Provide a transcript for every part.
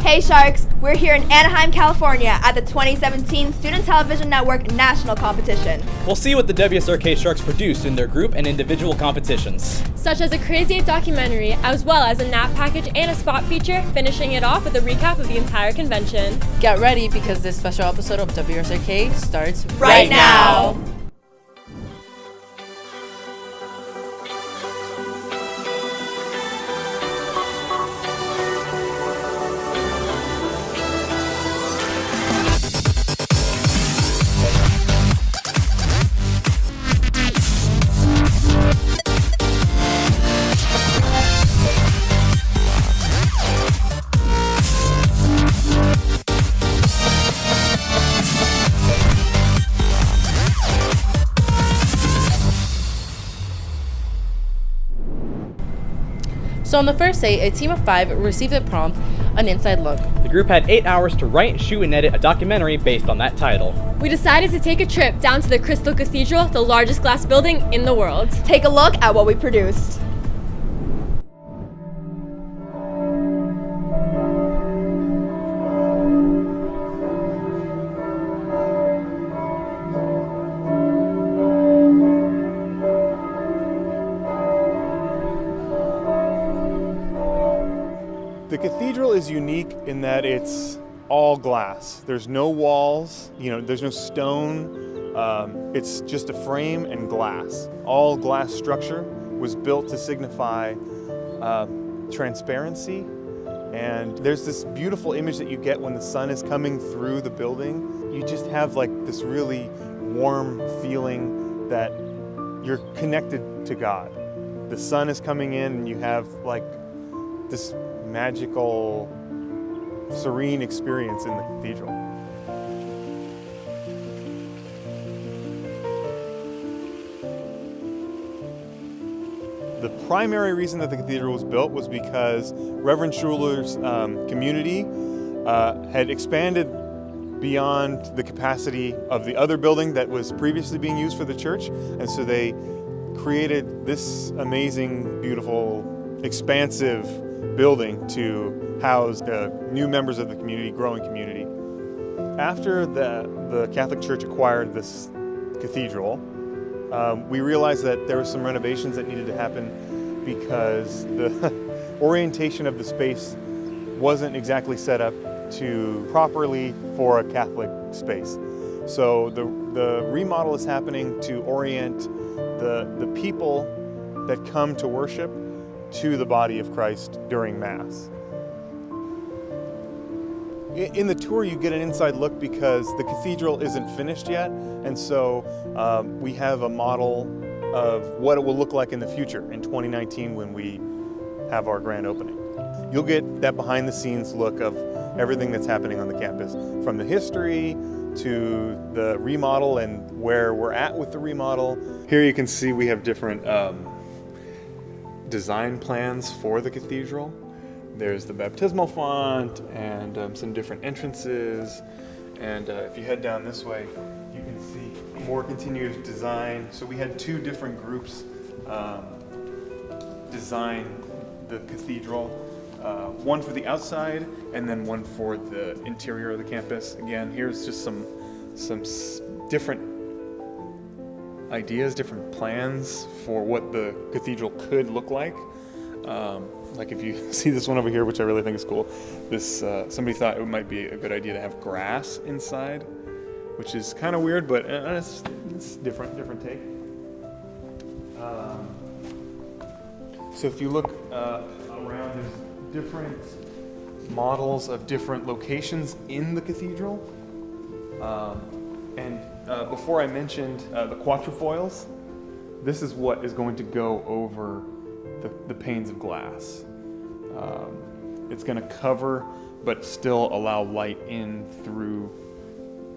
Hey Sharks, we're here in Anaheim, California at the 2017 Student Television Network National Competition. We'll see what the Wsrk Sharks produced in their group and individual competitions. Such as a Crazy 8 documentary, as well as a nap package and a spot feature, finishing it off with a recap of the entire convention. Get ready because this special episode of Wsrk starts right now. So on the first day, a team of 5 received a prompt, An Inside Look. The group had 8 hours to write, shoot, and edit a documentary based on that title. We decided to take a trip down to the Crystal Cathedral, the largest glass building in the world. Take a look at what we produced. The cathedral is unique in that it's all glass. There's no walls, there's no stone. It's just a frame and glass. All glass structure was built to signify transparency. And there's this beautiful image that you get when the sun is coming through the building. You just have like this really warm feeling that you're connected to God. The sun is coming in and you have like this magical, serene experience in the cathedral. The primary reason that the cathedral was built was because Reverend Schuler's community had expanded beyond the capacity of the other building that was previously being used for the church, and so they created this amazing, beautiful, expansive building to house the new members of the community, growing community. After the Catholic Church acquired this cathedral, we realized that there were some renovations that needed to happen because the orientation of the space wasn't exactly set up to properly for a Catholic space. So the remodel is happening to orient the people that come to worship to the body of Christ during Mass. In the tour, you get an inside look because the cathedral isn't finished yet, and so we have a model of what it will look like in the future in 2019 when we have our grand opening. You'll get that behind-the-scenes look of everything that's happening on the campus, from the history to the remodel and where we're at with the remodel. Here you can see we have different design plans for the cathedral. There's the baptismal font and some different entrances. And if you head down this way, you can see more continuous design. So we had 2 different groups design the cathedral. One for the outside and then one for the interior of the campus. Again, here's just some different ideas, different plans for what the cathedral could look like. Like if you see this one over here, which I really think is cool, this somebody thought it might be a good idea to have grass inside, which is kind of weird, but it's different take. So if you look around, there's different models of different locations in the cathedral. And before I mentioned the quatrefoils, this is what is going to go over the panes of glass. It's going to cover but still allow light in through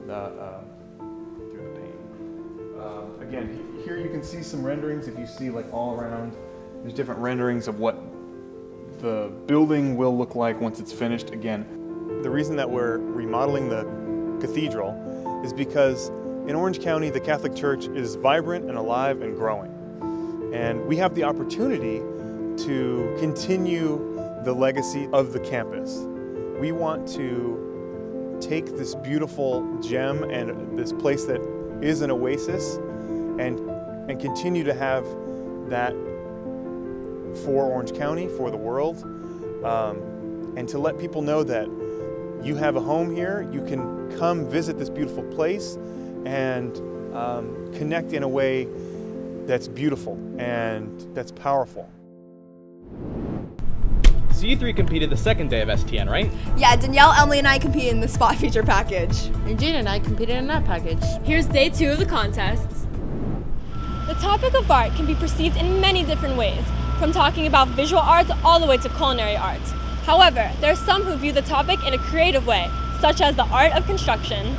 the pane. Again, here you can see some renderings. If you see like all around, there's different renderings of what the building will look like once it's finished. Again, the reason that we're remodeling the cathedral is because in Orange County, the Catholic Church is vibrant and alive and growing. And we have the opportunity to continue the legacy of the campus we want to take this beautiful gem and this place that is an oasis and continue to have that for Orange County, for the world, and to let people know that you have a home here, you can come visit this beautiful place and connect in a way that's beautiful and that's powerful. So you three competed the second day of STN, right? Yeah, Danielle, Emily, and I competed in the spot feature package. And Gina and I competed in that package. Here's day 2 of the contests. The topic of art can be perceived in many different ways, from talking about visual arts all the way to culinary arts. However, there are some who view the topic in a creative way, such as the art of construction.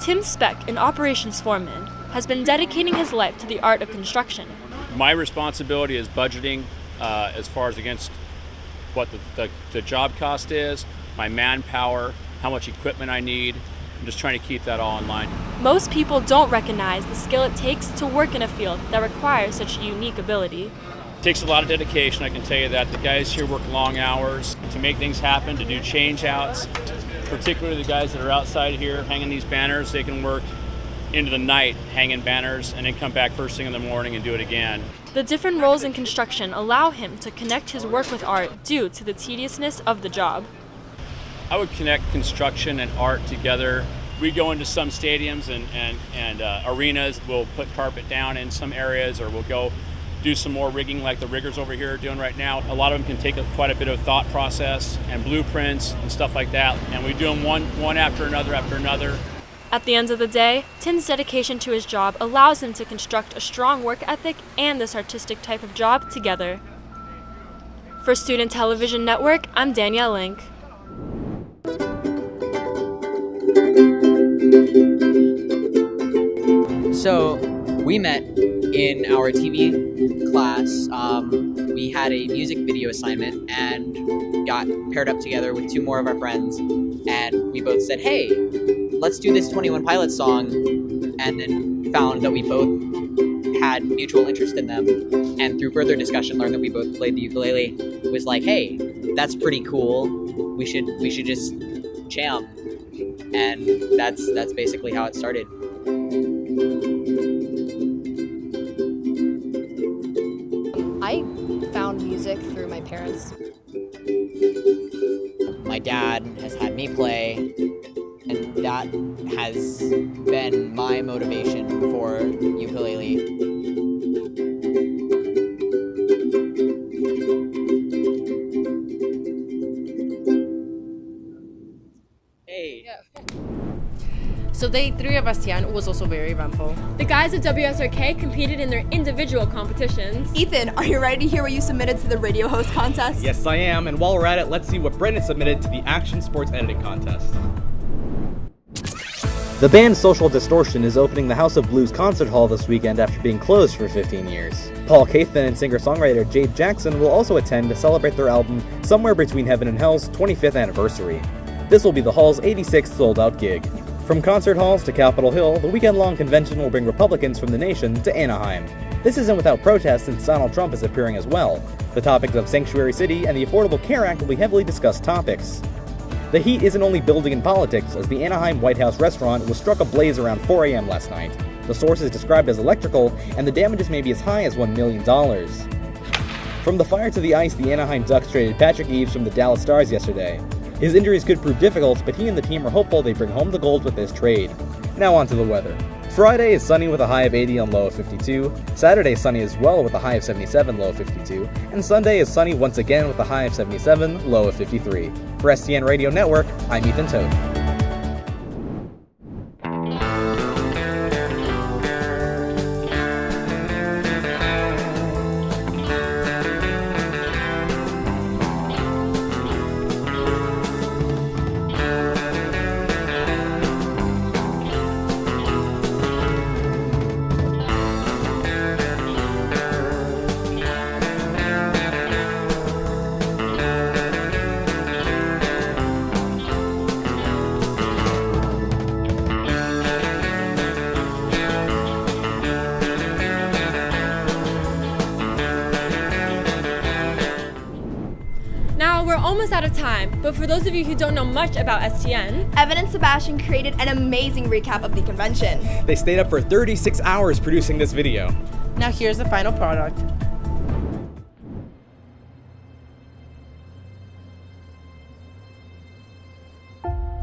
Tim Speck, an operations foreman, has been dedicating his life to the art of construction. My responsibility is budgeting as far as against what the job cost is, my manpower, how much equipment I need. I'm just trying to keep that all in line. Most people don't recognize the skill it takes to work in a field that requires such a unique ability. It takes a lot of dedication, I can tell you that. The guys here work long hours to make things happen, to do change outs. Particularly the guys that are outside here hanging these banners, they can work into the night hanging banners and then come back first thing in the morning and do it again. The different roles in construction allow him to connect his work with art due to the tediousness of the job. I would connect construction and art together. We go into some stadiums and arenas. We'll put carpet down in some areas, or we'll go do some more rigging like the riggers over here are doing right now. A lot of them can take quite a bit of thought process and blueprints and stuff like that. And we do them one after another. At the end of the day, Tim's dedication to his job allows him to construct a strong work ethic and this artistic type of job together. For Student Television Network, I'm Danielle Link. So we met in our TV class. We had a music video assignment and got paired up together with 2 more of our friends, and we both said, hey, let's do this 21 Pilots song, and then found that we both had mutual interest in them, and through further discussion learned that we both played the ukulele. It was like, hey, that's pretty cool, we should just jam, and that's basically how it started. I found music through my parents. My dad has had me play, and that has been my motivation for ukulele. Hey. So day 3 of STN was also very eventful. The guys at Wsrk competed in their individual competitions. Ethan, are you ready to hear what you submitted to the radio host contest? Yes, I am. And while we're at it, let's see what Brendan submitted to the Action Sports Editing Contest. The band Social Distortion is opening the House of Blues Concert Hall this weekend after being closed for 15 years. Paul Cathan and singer-songwriter Jade Jackson will also attend to celebrate their album Somewhere Between Heaven and Hell's 25th anniversary. This will be the hall's 86th sold-out gig. From concert halls to Capitol Hill, the weekend-long convention will bring Republicans from the nation to Anaheim. This isn't without protest since Donald Trump is appearing as well. The topics of Sanctuary City and the Affordable Care Act will be heavily discussed topics. The heat isn't only building in politics, as the Anaheim White House restaurant was struck ablaze around 4 a.m. last night. The source is described as electrical, and the damages may be as high as $1 million. From the fire to the ice, the Anaheim Ducks traded Patrick Eaves from the Dallas Stars yesterday. His injuries could prove difficult, but he and the team are hopeful they bring home the gold with this trade. Now on to the weather. Friday is sunny with a high of 80 and low of 52. Saturday is sunny as well with a high of 77, low of 52. And Sunday is sunny once again with a high of 77, low of 53. For STN Radio Network, I'm Ethan Toad. we're almost out of time, but for those of you who don't know much about STN, Evan and Sebastian created an amazing recap of the convention. They stayed up for 36 hours producing this video. Now here's the final product.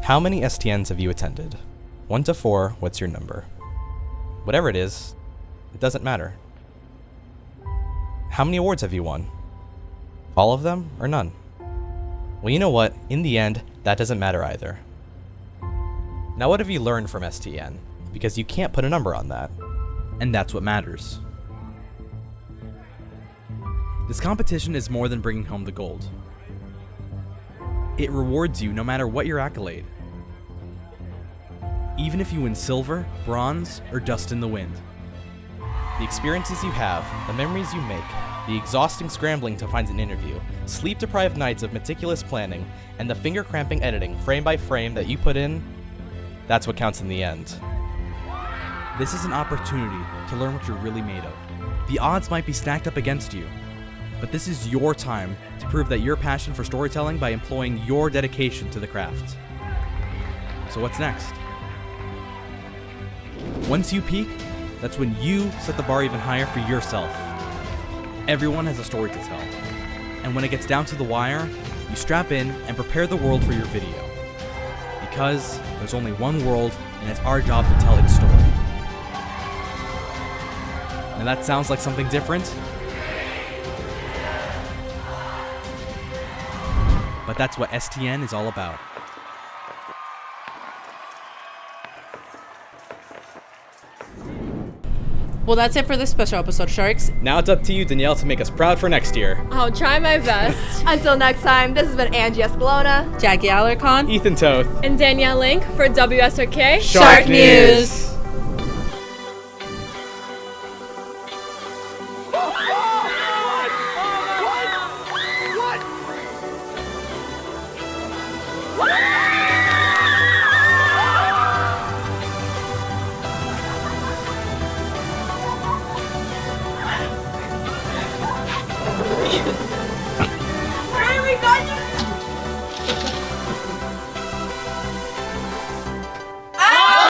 How many STNs have you attended? 1 to 4, what's your number? Whatever it is, it doesn't matter. How many awards have you won? All of them or none? Well, you know what? In the end, that doesn't matter either. Now what have you learned from STN? Because you can't put a number on that. And that's what matters. This competition is more than bringing home the gold. It rewards you no matter what your accolade. Even if you win silver, bronze, or dust in the wind. The experiences you have, the memories you make, the exhausting scrambling to find an interview, sleep-deprived nights of meticulous planning, and the finger-cramping editing frame by frame that you put in, that's what counts in the end. This is an opportunity to learn what you're really made of. The odds might be stacked up against you, but this is your time to prove that your passion for storytelling by employing your dedication to the craft. So what's next? Once you peak, that's when you set the bar even higher for yourself. Everyone has a story to tell. And when it gets down to the wire, you strap in and prepare the world for your video. Because there's only one world, and it's our job to tell its story. Now that sounds like something different, but that's what STN is all about. Well, that's it for this special episode, Sharks. Now it's up to you, Danielle, to make us proud for next year. I'll try my best. Until next time, this has been Angie Escalona, Jackie Alarcon, Ethan Toth, And Danielle Link for WSRK Shark News.